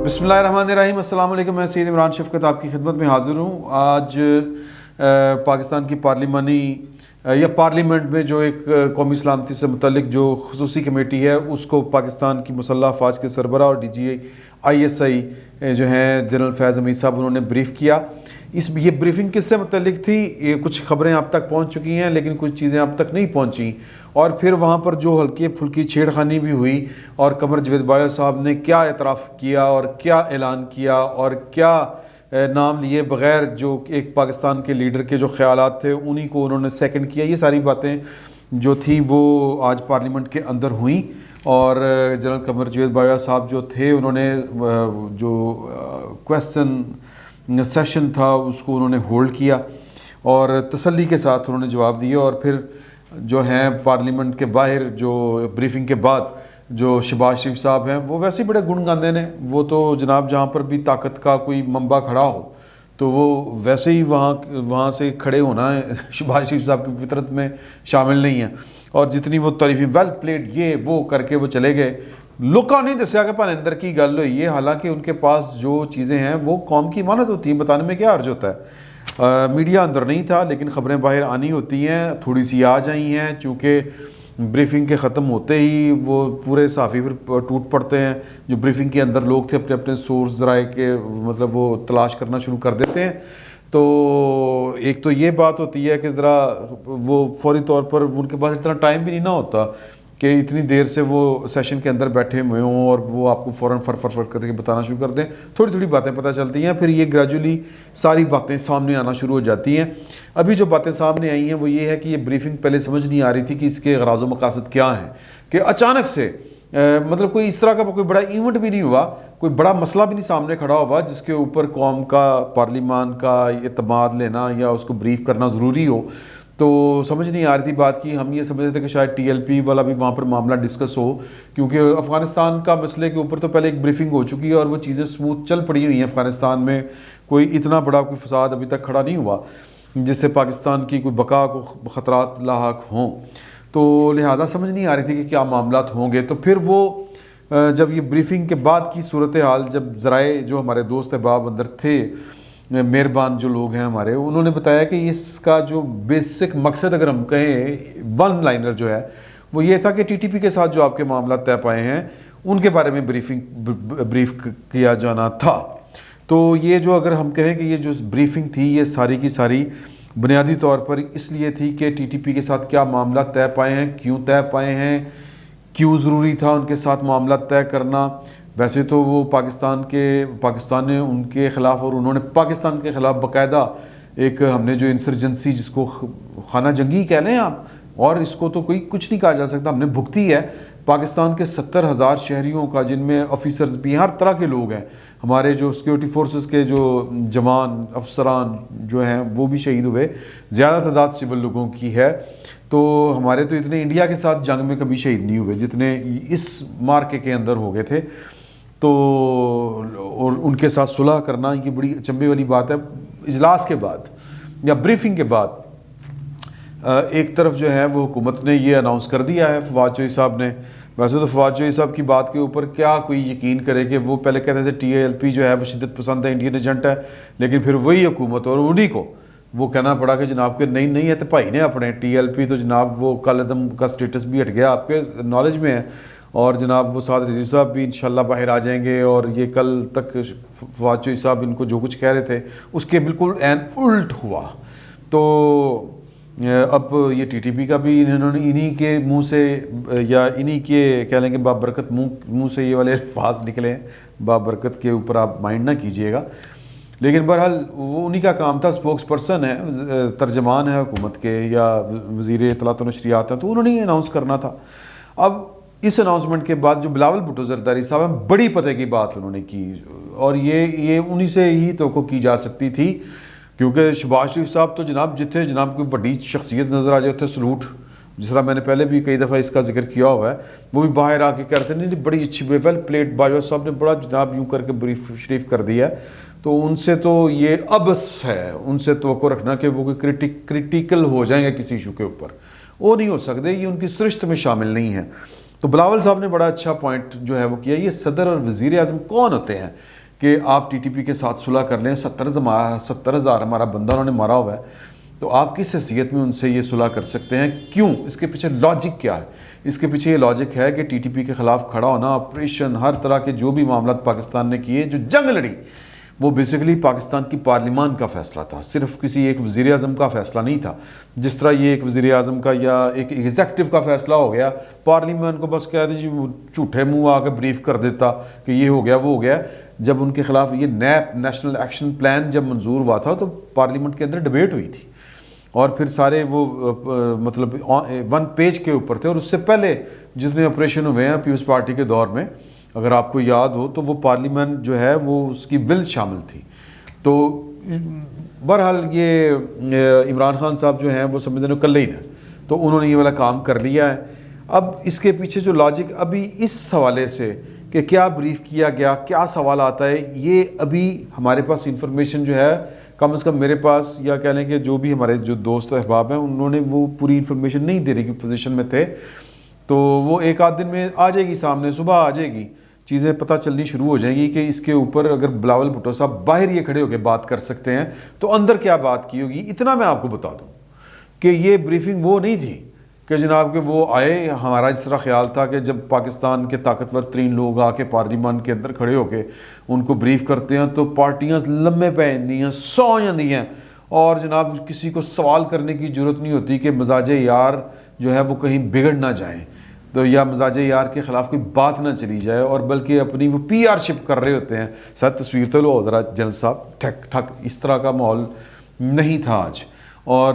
بسم اللہ الرحمن الرحیم۔ السلام علیکم، میں سید عمران شفقت آپ کی خدمت میں حاضر ہوں۔ آج پاکستان کی پارلیمنٹ میں جو ایک قومی سلامتی سے متعلق جو خصوصی کمیٹی ہے اس کو پاکستان کی مسلح افواج کے سربراہ اور DGI جو ہیں جنرل فیض حمید صاحب، انہوں نے بریف کیا۔ یہ بریفنگ کس سے متعلق تھی؟ یہ کچھ خبریں آپ تک پہنچ چکی ہیں لیکن کچھ چیزیں اب تک نہیں پہنچیں، اور پھر وہاں پر جو ہلکی پھلکی چھیڑ خانی بھی ہوئی اور قمر جاوید باجوہ صاحب نے کیا اعتراف کیا اور کیا اعلان کیا اور کیا نام لیے بغیر جو ایک پاکستان کے لیڈر کے جو خیالات تھے انہی کو انہوں نے سیکنڈ کیا، یہ ساری باتیں جو تھیں وہ آج پارلیمنٹ کے اندر ہوئیں۔ اور جنرل قمر جاوید باجوہ صاحب جو تھے انہوں نے جو کویسچن سیشن تھا اس کو انہوں نے ہولڈ کیا اور تسلی کے ساتھ انہوں نے جواب دیے، اور پھر جو ہیں پارلیمنٹ کے باہر جو بریفنگ کے بعد جو شہباز شریف صاحب ہیں وہ ویسے ہی بڑے گن گاندے نے، وہ تو جناب جہاں پر بھی طاقت کا کوئی منبع کھڑا ہو تو وہ ویسے ہی وہاں سے کھڑے ہونا ہے، شہباز شریف صاحب کی فطرت میں شامل نہیں ہے، اور جتنی وہ تعریفیں ویل پلیڈ یہ وہ کر کے وہ چلے گئے، لوکاں نہیں دسیا کہ اندر کی گل ہوئی ہے، حالانکہ ان کے پاس جو چیزیں ہیں وہ قوم کی امانت ہوتی ہیں، بتانے میں کیا حرج ہوتا ہے۔ میڈیا اندر نہیں تھا لیکن خبریں باہر آنی ہوتی ہیں، تھوڑی سی آ جائی ہیں، چونکہ بریفنگ کے ختم ہوتے ہی وہ پورے صحافی پھر ٹوٹ پڑتے ہیں، جو بریفنگ کے اندر لوگ تھے اپنے سورس ذرائع کے مطلب وہ تلاش کرنا شروع کر دیتے ہیں۔ تو ایک تو یہ بات ہوتی ہے کہ ذرا وہ فوری طور پر ان کے پاس اتنا ٹائم بھی نہیں نہ ہوتا کہ اتنی دیر سے وہ سیشن کے اندر بیٹھے ہوئے ہوں اور وہ آپ کو فوراً فر کر کے بتانا شروع کر دیں، تھوڑی تھوڑی باتیں پتہ چلتی ہیں، پھر یہ گریجولی ساری باتیں سامنے آنا شروع ہو جاتی ہیں۔ ابھی جو باتیں سامنے آئی ہیں وہ یہ ہے کہ یہ بریفنگ پہلے سمجھ نہیں آ رہی تھی کہ اس کے غراض و مقاصد کیا ہیں، کہ اچانک سے مطلب کوئی اس طرح کا کوئی بڑا ایونٹ بھی نہیں ہوا، کوئی بڑا مسئلہ بھی نہیں سامنے کھڑا ہوا جس کے اوپر قوم کا پارلیمان کا اعتماد لینا یا اس کو بریف کرنا ضروری ہو، تو سمجھ نہیں آ رہی تھی بات کی۔ ہم یہ سمجھتے تھے کہ شاید TLP والا بھی وہاں پر معاملہ ڈسکس ہو، کیونکہ افغانستان کا مسئلے کے اوپر تو پہلے ایک بریفنگ ہو چکی ہے اور وہ چیزیں سموتھ چل پڑی ہوئی ہیں، افغانستان میں کوئی اتنا بڑا کوئی فساد ابھی تک کھڑا نہیں ہوا جس سے پاکستان کی کوئی بقا کو خطرات لاحق ہوں، تو لہٰذا سمجھ نہیں آ رہی تھی کہ کیا معاملات ہوں گے۔ تو پھر وہ جب یہ بریفنگ کے بعد کی صورتحال، جب ذرائع جو ہمارے دوست احباب اندر تھے، مہربان جو لوگ ہیں ہمارے، انہوں نے بتایا کہ اس کا جو بیسک مقصد اگر ہم کہیں ون لائنر جو ہے وہ یہ تھا کہ TTP کے ساتھ جو آپ کے معاملات طے پائے ہیں ان کے بارے میں بریف کیا جانا تھا۔ تو یہ جو اگر ہم کہیں کہ یہ جو بریفنگ تھی یہ ساری کی ساری بنیادی طور پر اس لیے تھی کہ TTP کے ساتھ کیا معاملات طے پائے ہیں، کیوں طے پائے ہیں، کیوں ضروری تھا ان کے ساتھ معاملات طے کرنا۔ ویسے تو وہ پاکستان نے ان کے خلاف اور انہوں نے پاکستان کے خلاف باقاعدہ ایک ہم نے جو انسرجنسی جس کو خانہ جنگی کہہ لیں آپ، اور اس کو تو کوئی کچھ نہیں کہا جا سکتا، ہم نے بھگتی ہے۔ پاکستان کے 70,000 شہریوں کا، جن میں آفیسرز بھی ہر طرح کے لوگ ہیں، ہمارے جو سیکیورٹی فورسز کے جو جوان افسران جو ہیں وہ بھی شہید ہوئے، زیادہ تعداد سول لوگوں کی ہے۔ تو ہمارے تو اتنے انڈیا کے ساتھ جنگ میں کبھی شہید نہیں ہوئے جتنے اس مارکے کے اندر ہو گئے تھے، تو اور ان کے ساتھ صلح کرنا یہ بڑی اچنبے والی بات ہے۔ اجلاس کے بعد یا بریفنگ کے بعد ایک طرف جو ہے وہ حکومت نے یہ اناؤنس کر دیا ہے فواد چوہدری صاحب نے۔ ویسے تو فواد چوہدری صاحب کی بات کے اوپر کیا کوئی یقین کرے کہ وہ پہلے کہتے تھے TLP جو ہے وہ شدت پسند ہے، انڈین ایجنٹ ہے، لیکن پھر وہی حکومت اور انہی کو وہ کہنا پڑا کہ جناب کے نہیں ہے تو بھائی نے اپنے TLP تو جناب وہ کل عدم کا سٹیٹس بھی ہٹ گیا، آپ کے نالج میں ہے، اور جناب وہ سعد رضوی صاحب بھی انشاءاللہ باہر آ جائیں گے، اور یہ کل تک فواد چوہدری صاحب ان کو جو کچھ کہہ رہے تھے اس کے بالکل عین الٹ ہوا۔ تو اب یہ TTP کا بھی انہی کے منہ سے یا انہی کے کہہ لیں کہ بابرکت منہ سے یہ والے الفاظ نکلے ہیں، بابرکت کے اوپر آپ مائنڈ نہ کیجئے گا، لیکن بہرحال وہ انہی کا کام تھا، سپوکس پرسن ہے، ترجمان ہے حکومت کے یا وزیر اطلاعات و نشریات ہیں، تو انہوں نے اناؤنس کرنا تھا۔ اب اس اناؤنسمنٹ کے بعد جو بلاول بھٹو زرداری صاحب ہیں، بڑی پتہ کی بات انہوں نے کی، اور یہ انہی سے ہی توقع کی جا سکتی تھی، کیونکہ شہباز شریف صاحب تو جناب جتنے جناب کوئی بڑی شخصیت نظر آ جائے اتنے سلوٹ، جس طرح میں نے پہلے بھی کئی دفعہ اس کا ذکر کیا ہوا ہے، وہ بھی باہر آ کے کہتے ہیں نہیں بڑی اچھی ویل پلیٹ باجوہ صاحب نے بڑا جناب یوں کر کے بریف شریف کر دیا ہے، تو ان سے تو یہ ابس ہے، ان سے توقع رکھنا کہ وہ کوئی کریٹیکل ہو جائیں گے کسی ایشو کے اوپر، وہ نہیں ہو سکتے، یہ ان کی سرشت میں شامل نہیں ہے۔ تو بلاول صاحب نے بڑا اچھا پوائنٹ جو ہے وہ کیا، یہ صدر اور وزیر اعظم کون ہوتے ہیں کہ آپ ٹی ٹی پی کے ساتھ صلح کر لیں؟ 70,000 ہمارا بندہ انہوں نے مارا ہوا ہے، تو آپ کس حیثیت میں ان سے یہ صلح کر سکتے ہیں؟ کیوں؟ اس کے پیچھے لاجک کیا ہے؟ اس کے پیچھے یہ لاجک ہے کہ ٹی ٹی پی کے خلاف کھڑا ہونا، آپریشن، ہر طرح کے جو بھی معاملات پاکستان نے کیے، جو جنگ لڑی، وہ بیسیکلی پاکستان کی پارلیمان کا فیصلہ تھا، صرف کسی ایک وزیر اعظم کا فیصلہ نہیں تھا۔ جس طرح یہ ایک وزیر اعظم کا یا ایک ایگزیکٹو کا فیصلہ ہو گیا، پارلیمان کو بس کہہ دیجیے جھوٹے منہ آ کے بریف کر دیتا کہ یہ ہو گیا وہ ہو گیا۔ جب ان کے خلاف یہ نیپ نیشنل ایکشن پلان جب منظور ہوا تھا تو پارلیمنٹ کے اندر ڈبیٹ ہوئی تھی، اور پھر سارے وہ مطلب 1 پیج کے اوپر تھے، اور اس سے پہلے جتنے آپریشن ہوئے ہیں پیپلز پارٹی کے دور میں، اگر آپ کو یاد ہو تو وہ پارلیمنٹ جو ہے وہ اس کی ول شامل تھی۔ تو بہرحال یہ عمران خان صاحب جو ہیں وہ سمجھتے ہیں کل ہی نا، تو انہوں نے یہ والا کام کر لیا ہے۔ اب اس کے پیچھے جو لاجک ابھی اس حوالے سے کہ کیا بریف کیا گیا، کیا سوال آتا ہے، یہ ابھی ہمارے پاس انفارمیشن جو ہے کم از کم میرے پاس، یا کہہ لیں کہ جو بھی ہمارے جو دوست احباب ہیں انہوں نے وہ پوری انفارمیشن نہیں دے رہی کی پوزیشن میں تھے، تو وہ ایک آدھ دن میں آ جائے گی سامنے، صبح آ جائے گی، چیزیں پتہ چلنی شروع ہو جائیں گی کہ اس کے اوپر اگر بلاول بھٹو صاحب باہر یہ کھڑے ہو کے بات کر سکتے ہیں تو اندر کیا بات کی ہوگی۔ اتنا میں آپ کو بتا دوں کہ یہ بریفنگ وہ نہیں تھی کہ جناب کہ وہ آئے، ہمارا اس طرح خیال تھا کہ جب پاکستان کے طاقتور ترین لوگ آ کے پارلیمان کے اندر کھڑے ہو کے ان کو بریف کرتے ہیں تو پارٹیاں لمبے پہ جاندی ہیں، سو جاندی ہیں، اور جناب کسی کو سوال کرنے کی ضرورت نہیں ہوتی کہ مزاج یار جو ہے وہ کہیں بگڑ نہ جائیں، تو یا مزاج یار کے خلاف کوئی بات نہ چلی جائے، اور بلکہ اپنی وہ پی آر شپ کر رہے ہوتے ہیں۔ سر تصویر تو لو ذرا جنرل صاحب، ٹھک ٹھک، اس طرح کا ماحول نہیں تھا آج، اور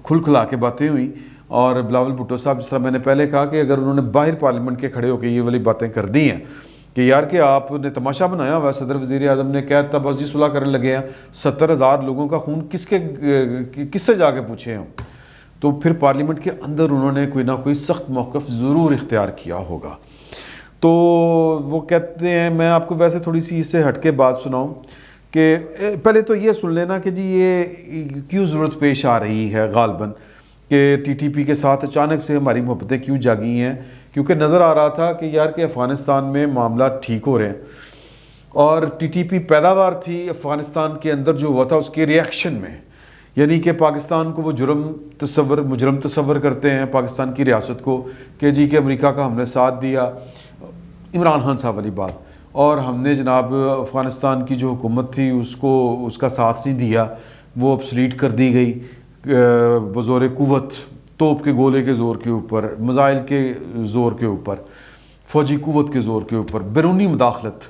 کھل کھلا کے باتیں ہوئیں۔ اور بلاول بھٹو صاحب، جس طرح میں نے پہلے کہا کہ اگر انہوں نے باہر پارلیمنٹ کے کھڑے ہو کے یہ والی باتیں کر دی ہیں کہ یار کہ آپ نے تماشا بنایا ہوا، صدر وزیر اعظم نے کہا تھا بس جی صلح کرنے لگے ہیں، 70,000 لوگوں کا خون کس سے جا کے پوچھے ہوں، تو پھر پارلیمنٹ کے اندر انہوں نے کوئی نہ کوئی سخت موقف ضرور اختیار کیا ہوگا۔ تو وہ کہتے ہیں، میں آپ کو ویسے تھوڑی سی اس سے ہٹ کے بات سناؤں کہ پہلے تو یہ سن لینا کہ جی یہ کیوں ضرورت پیش آ رہی ہے غالباً کہ ٹی ٹی پی کے ساتھ اچانک سے ہماری محبتیں کیوں جاگی ہیں، کیونکہ نظر آ رہا تھا کہ یار کہ افغانستان میں معاملات ٹھیک ہو رہے ہیں، اور ٹی ٹی پی پیداوار تھی افغانستان کے اندر جو ہوا تھا اس کے ریئیکشن میں، یعنی کہ پاکستان کو وہ مجرم تصور کرتے ہیں پاکستان کی ریاست کو کہ جی کہ امریکہ کا ہم نے ساتھ دیا، عمران خان صاحب والی بات، اور ہم نے جناب افغانستان کی جو حکومت تھی اس کا ساتھ نہیں دیا، وہ ابسلیٹ کر دی گئی بزور قوت، توپ کے گولے کے زور کے اوپر، میزائل کے زور کے اوپر، فوجی قوت کے زور کے اوپر، بیرونی مداخلت،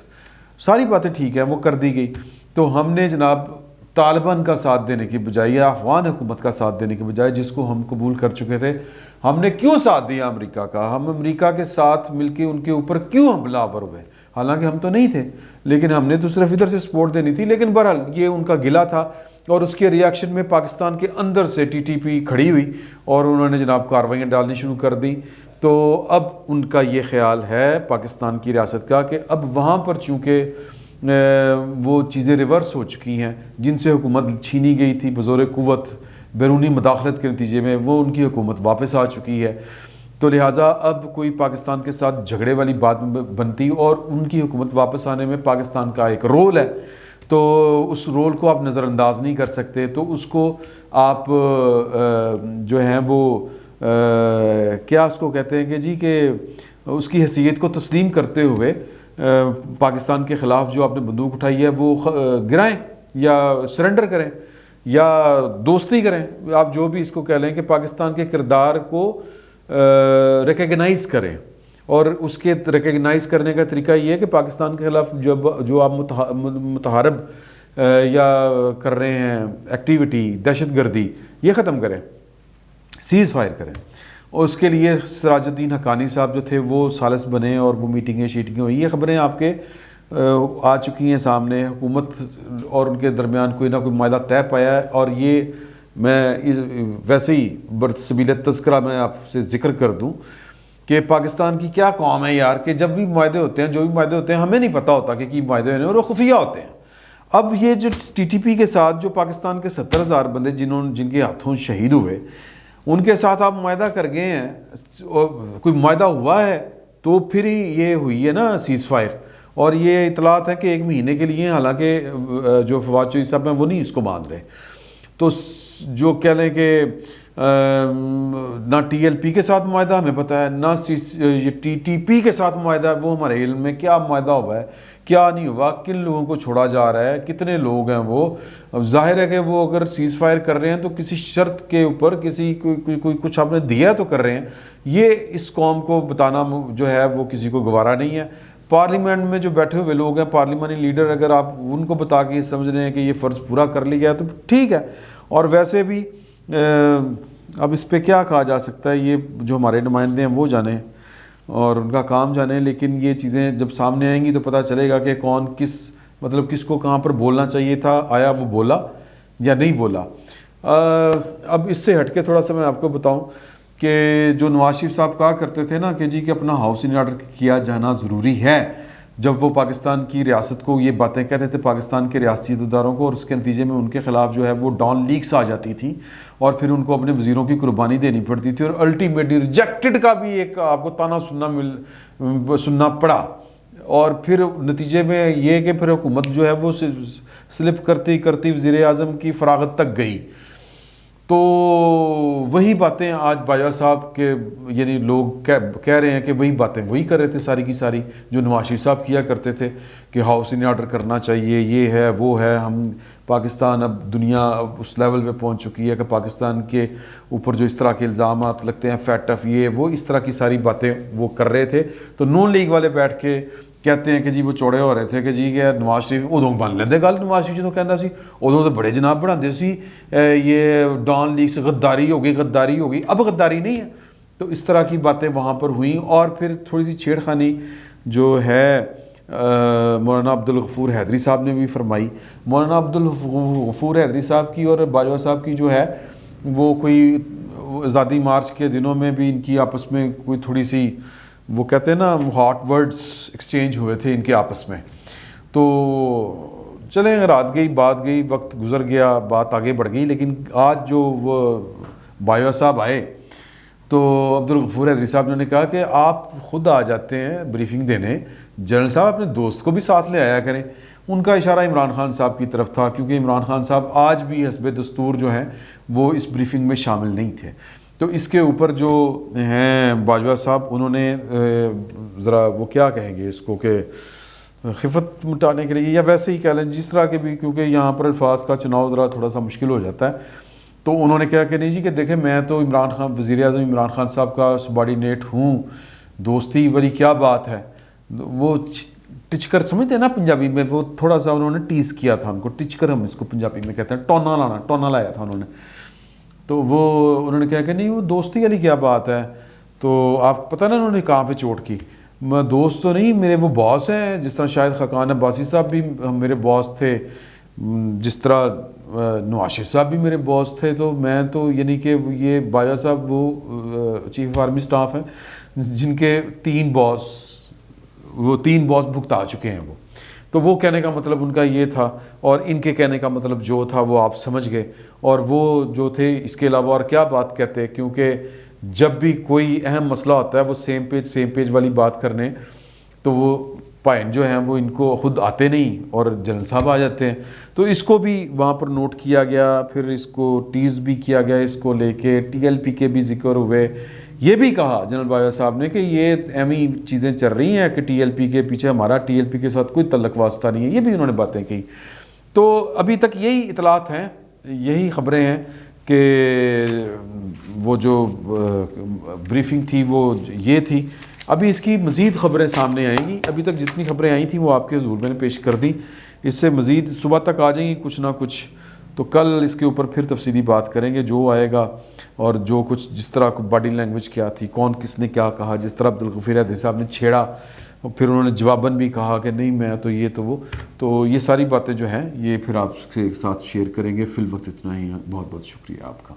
ساری باتیں ٹھیک ہیں وہ کر دی گئی۔ تو ہم نے جناب طالبان کا ساتھ دینے کی بجائے یا افغان حکومت کا ساتھ دینے کی بجائے، جس کو ہم قبول کر چکے تھے، ہم نے کیوں ساتھ دیا امریکہ کا؟ ہم امریکہ کے ساتھ مل کے ان کے اوپر کیوں حملہ آور ہوئے؟ حالانکہ ہم تو نہیں تھے، لیکن ہم نے تو صرف ادھر سے سپورٹ دینی تھی۔ لیکن بہرحال یہ ان کا گلہ تھا، اور اس کے ریاکشن میں پاکستان کے اندر سے ٹی ٹی پی کھڑی ہوئی اور انہوں نے جناب کارروائیاں ڈالنی شروع کر دیں۔ تو اب ان کا یہ خیال ہے پاکستان کی ریاست کا کہ اب وہاں پر چونکہ وہ چیزیں ریورس ہو چکی ہیں جن سے حکومت چھینی گئی تھی بزور قوت بیرونی مداخلت کے نتیجے میں، وہ ان کی حکومت واپس آ چکی ہے، تو لہٰذا اب کوئی پاکستان کے ساتھ جھگڑے والی بات بنتی، اور ان کی حکومت واپس آنے میں پاکستان کا ایک رول ہے، تو اس رول کو آپ نظر انداز نہیں کر سکتے، تو اس کو آپ جو ہیں وہ کیا اس کو کہتے ہیں کہ جی کہ اس کی حیثیت کو تسلیم کرتے ہوئے پاکستان کے خلاف جو آپ نے بندوق اٹھائی ہے وہ گرائیں یا سرنڈر کریں یا دوستی کریں، آپ جو بھی اس کو کہہ لیں، کہ پاکستان کے کردار کو ریکگنائز کریں، اور اس کے ریکگنائز کرنے کا طریقہ یہ ہے کہ پاکستان کے خلاف جو آپ متحارب یا کر رہے ہیں ایکٹیویٹی، دہشت گردی، یہ ختم کریں، سیز فائر کریں۔ اور اس کے لیے سراج الدین حقانی صاحب جو تھے وہ ثالث بنے اور وہ میٹنگیں شیٹنگیں ہوئی، یہ خبریں آپ کے آ چکی ہیں سامنے، حکومت اور ان کے درمیان کوئی نہ کوئی معاہدہ طے پایا ہے، اور یہ میں ویسے ہی برسبیل تذکرہ میں آپ سے ذکر کر دوں کہ پاکستان کی کیا قوم ہے یار، کہ جب بھی معاہدے ہوتے ہیں، جو بھی معاہدے ہوتے ہیں، ہمیں نہیں پتہ ہوتا کہ معاہدے ہونے، اور وہ خفیہ ہوتے ہیں۔ اب یہ جو ٹی ٹی پی کے ساتھ جو پاکستان کے 70,000 بندے جن کے ہاتھوں شہید ہوئے، ان کے ساتھ آپ معاہدہ کر گئے ہیں, کوئی معاہدہ ہوا ہے تو پھر ہی یہ ہوئی ہے نا سیز فائر, اور یہ اطلاعات ہیں کہ 1 مہینے کے لیے, حالانکہ جو فواد چوہدری صاحب ہیں وہ نہیں اس کو مان رہے. تو جو کہہ لیں کہ نہ ٹی ایل پی کے ساتھ معاہدہ ہمیں پتہ ہے, نہ یہ ٹی ٹی پی کے ساتھ معاہدہ ہے, وہ ہمارے علم میں کیا معاہدہ ہوا ہے, کیا نہیں ہوا, کن لوگوں کو چھوڑا جا رہا ہے, کتنے لوگ ہیں وہ. اب ظاہر ہے کہ وہ اگر سیز فائر کر رہے ہیں تو کسی شرط کے اوپر کسی کوئی کچھ آپ نے دیا تو کر رہے ہیں. یہ اس قوم کو بتانا جو ہے وہ کسی کو گوارا نہیں ہے. پارلیمنٹ میں جو بیٹھے ہوئے لوگ ہیں, پارلیمانی لیڈر, اگر آپ ان کو بتا کے سمجھ رہے ہیں کہ یہ فرض پورا کر لیا ہے تو ٹھیک ہے. اور ویسے بھی اب اس پہ کیا کہا جا سکتا ہے, یہ جو ہمارے نمائندے ہیں وہ جانیں اور ان کا کام جانیں, لیکن یہ چیزیں جب سامنے آئیں گی تو پتہ چلے گا کہ کون کس کو کہاں پر بولنا چاہیے تھا, آیا وہ بولا یا نہیں بولا. اب اس سے ہٹ کے تھوڑا سا میں آپ کو بتاؤں کہ جو نواز شریف صاحب کہا کرتے تھے نا کہ جی کہ اپنا ہاؤس ان آرڈر کیا جانا ضروری ہے, جب وہ پاکستان کی ریاست کو یہ باتیں کہتے تھے, پاکستان کے ریاستی اداروں کو, اور اس کے نتیجے میں ان کے خلاف جو ہے وہ ڈان لیکس آ جاتی تھیں اور پھر ان کو اپنے وزیروں کی قربانی دینی پڑتی تھی, اور الٹیمیٹلی ریجیکٹڈ کا بھی ایک آپ کو تانا سننا پڑا. اور پھر نتیجے میں یہ کہ پھر حکومت جو ہے وہ سلپ کرتی کرتی وزیر اعظم کی فراغت تک گئی. تو وہی باتیں آج باجوہ صاحب کے یعنی لوگ کہہ رہے ہیں کہ وہی باتیں وہی کر رہے تھے ساری کی ساری جو نواز شریف صاحب کیا کرتے تھے کہ ہاؤس ان آرڈر کرنا چاہیے, یہ ہے وہ ہے. ہم پاکستان اب دنیا اس لیول پہ پہنچ چکی ہے کہ پاکستان کے اوپر جو اس طرح کے الزامات لگتے ہیں, فیٹف یہ وہ, اس طرح کی ساری باتیں وہ کر رہے تھے. تو نون لیگ والے بیٹھ کے کہتے ہیں کہ جی وہ چوڑے ہو رہے تھے کہ جی کہ نواز شریف ادوں بن لیندے گل, نواز شریف جدوں کہندا سی ادوں تو بڑے جناب بناندے سی, یہ ڈان لیگ سے غداری ہو گئی, اب غداری نہیں ہے. تو اس طرح کی باتیں وہاں پر ہوئیں, اور پھر تھوڑی سی چھیڑ خانی جو ہے مولانا عبدالغفور حیدری صاحب نے بھی فرمائی. مولانا عبدالغفور حیدری صاحب کی اور باجوہ صاحب کی جو ہے وہ کوئی آزادی مارچ کے دنوں میں بھی ان کی آپس میں کوئی تھوڑی سی وہ کہتے ہیں نا ہاٹ ورڈز ایکسچینج ہوئے تھے ان کے آپس میں. تو چلیں رات گئی بات گئی, وقت گزر گیا, بات آگے بڑھ گئی. لیکن آج جو وہ باجوہ صاحب آئے تو عبدالغفور حیدری صاحب نے کہا کہ آپ خود آ جاتے ہیں بریفنگ دینے, جنرل صاحب اپنے دوست کو بھی ساتھ لے آیا کریں. ان کا اشارہ عمران خان صاحب کی طرف تھا, کیونکہ عمران خان صاحب آج بھی حسب دستور جو ہیں وہ اس بریفنگ میں شامل نہیں تھے. تو اس کے اوپر جو ہیں باجوہ صاحب, انہوں نے ذرا وہ کیا کہیں گے اس کو کہ خفت مٹانے کے لیے یا ویسے ہی کہہ لیں جس طرح کے بھی, کیونکہ یہاں پر الفاظ کا چناؤ ذرا تھوڑا سا مشکل ہو جاتا ہے. تو انہوں نے کہا کہ نہیں جی کہ دیکھیں میں تو وزیر اعظم عمران خان صاحب کا سبارڈینیٹ ہوں, دوستی والی کیا بات ہے. وہ ٹچ کر سمجھتے ہیں نا پنجابی میں, وہ تھوڑا سا انہوں نے ٹیز کیا تھا ان کو, ٹچ کر ہم اس کو پنجابی میں کہتے ہیں, ٹونا لایا تھا انہوں نے. تو وہ انہوں نے کہا کہ نہیں وہ دوستی والی کیا بات ہے. تو آپ پتہ نا انہوں نے کہاں پہ چوٹ کی, میں دوست تو نہیں, میرے وہ باس ہیں, جس طرح شاید خاقان عباسی صاحب بھی میرے باس تھے, جس طرح نواز شریف صاحب بھی میرے باس تھے. تو میں تو یعنی کہ یہ باجوہ صاحب وہ چیف آف آرمی سٹاف ہیں جن کے 3 باس بھگتا چکے ہیں وہ. تو وہ کہنے کا مطلب ان کا یہ تھا, اور ان کے کہنے کا مطلب جو تھا وہ آپ سمجھ گئے. اور وہ جو تھے اس کے علاوہ اور کیا بات کہتے, کیونکہ جب بھی کوئی اہم مسئلہ ہوتا ہے وہ سیم پیج والی بات کرنے, تو وہ پوائنٹ جو ہیں وہ ان کو خود آتے نہیں اور جنرل صاحب آ جاتے ہیں. تو اس کو بھی وہاں پر نوٹ کیا گیا, پھر اس کو ٹیز بھی کیا گیا, اس کو لے کے ٹی ایل پی کے بھی ذکر ہوئے. یہ بھی کہا جنرل باجوہ صاحب نے کہ یہ اہمی چیزیں چل رہی ہیں کہ ٹی ایل پی کے پیچھے ہمارا ٹی ایل پی کے ساتھ کوئی تعلق واسطہ نہیں ہے, یہ بھی انہوں نے باتیں کی. تو ابھی تک یہی اطلاعات ہیں, یہی خبریں ہیں کہ وہ جو بریفنگ تھی وہ یہ تھی. ابھی اس کی مزید خبریں سامنے آئیں گی, ابھی تک جتنی خبریں آئی تھیں وہ آپ کے حضور میں نے پیش کر دیں, اس سے مزید صبح تک آ جائیں گی کچھ نہ کچھ. تو کل اس کے اوپر پھر تفصیلی بات کریں گے جو آئے گا, اور جو کچھ جس طرح باڈی لینگویج کیا تھی, کون کس نے کیا کہا, جس طرح عبدالغفور حیدری صاحب نے چھیڑا, پھر انہوں نے جواباً بھی کہا کہ نہیں میں تو یہ تو وہ. تو یہ ساری باتیں جو ہیں یہ پھر آپ کے ساتھ شیئر کریں گے. فی الوقت اتنا ہی, بہت بہت شکریہ آپ کا.